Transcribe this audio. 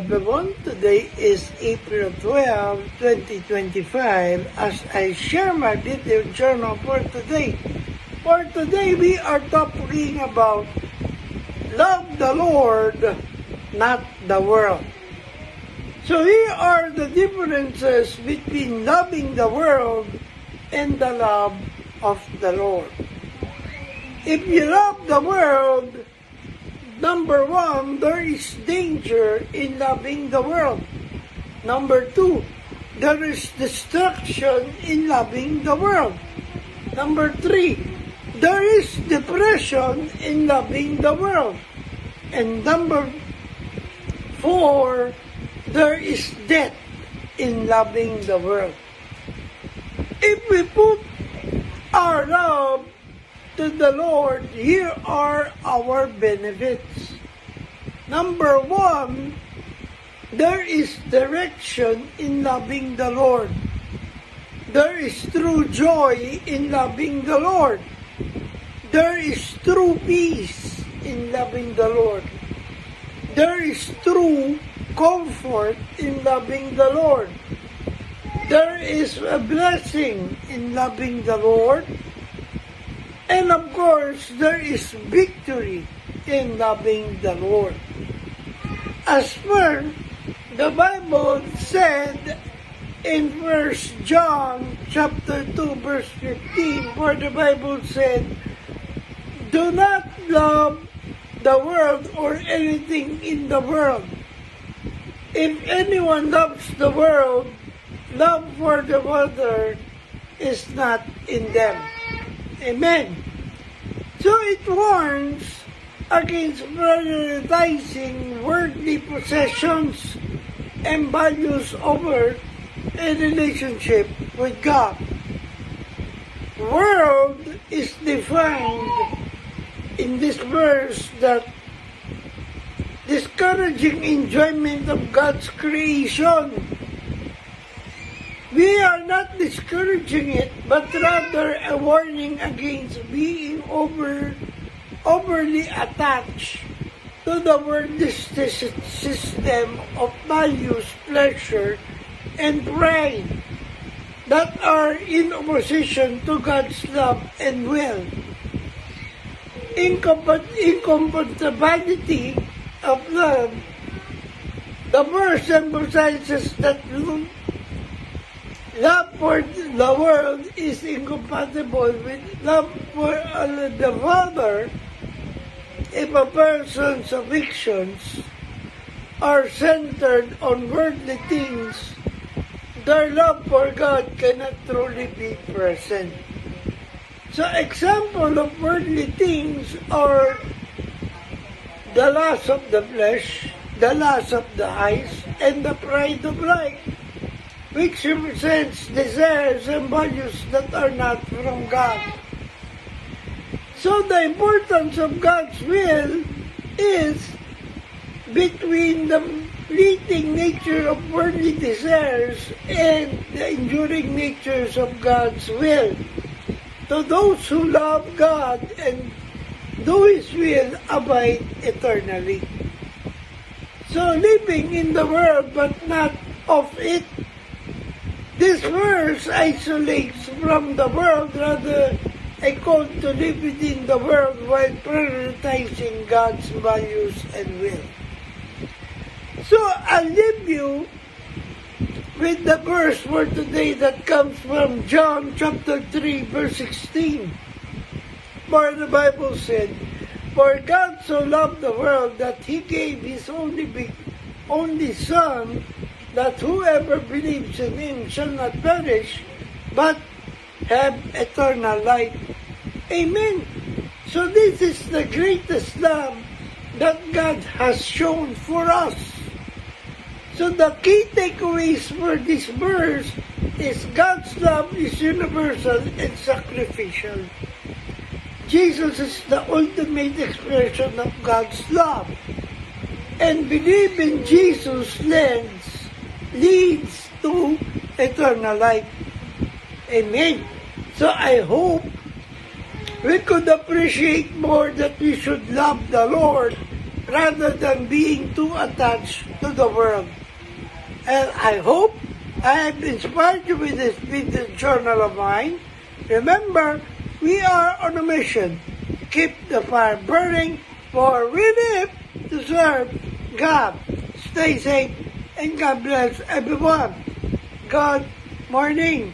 everyone. Today is April 12, 2025 as I share my video journal for today. For today, we are talking about love the Lord, not the world. So here are the differences between loving the world and the love of the Lord. If you love the world, number one, there is danger in loving the world. Number two, there is destruction in loving the world. Number three, there is depression in loving the world. And number four, there is death in loving the world. If we put our love to the Lord, here are our benefits. Number one, there is direction in loving the Lord. There is true joy in loving the Lord. There is true peace in loving the Lord. There is true comfort in loving the Lord. There is a blessing in loving the Lord. And of course, there is victory in loving the Lord. As per the Bible said in 1 John chapter 2 verse 15, where the Bible said, do not love the world or anything in the world. If anyone loves the world, love for the Father is not in them. Amen. So it warns against prioritizing worldly possessions and values over a relationship with God. World is defined in this verse that discouraging enjoyment of God's creation. We are not discouraging it, but rather a warning against being overly attached to the worldly system of values, pleasure, and pride that are in opposition to God's love and will. Incompatibility of love. The verse emphasizes that love for the world is incompatible with love for the Father if a person's affections are centered on worldly things. Their love for God cannot truly be present. So example of worldly things are the lust of the flesh, the lust of the eyes, and the pride of life, which represents desires and values that are not from God. So the importance of God's will is between the fleeting nature of worldly desires and the enduring natures of God's will. To those who love God and do His will abide eternally. So living in the world but not of it. This verse isolates from the world, rather a call to live within the world while prioritizing God's values and will. So I'll leave you with the verse for today that comes from John chapter 3 verse 16, where the Bible said, for God so loved the world that He gave His only Son, that whoever believes in Him shall not perish, but have eternal life. Amen. So this is the greatest love that God has shown for us. So the key takeaways for this verse is God's love is universal and sacrificial. Jesus is the ultimate expression of God's love. And believe in Jesus leads to eternal life. Amen. So I hope we could appreciate more that we should love the Lord rather than being too attached to the world. And I hope I have inspired you with this video journal of mine. Remember, we are on a mission. Keep the fire burning, for we live to serve God. Stay safe and God bless everyone. Good morning.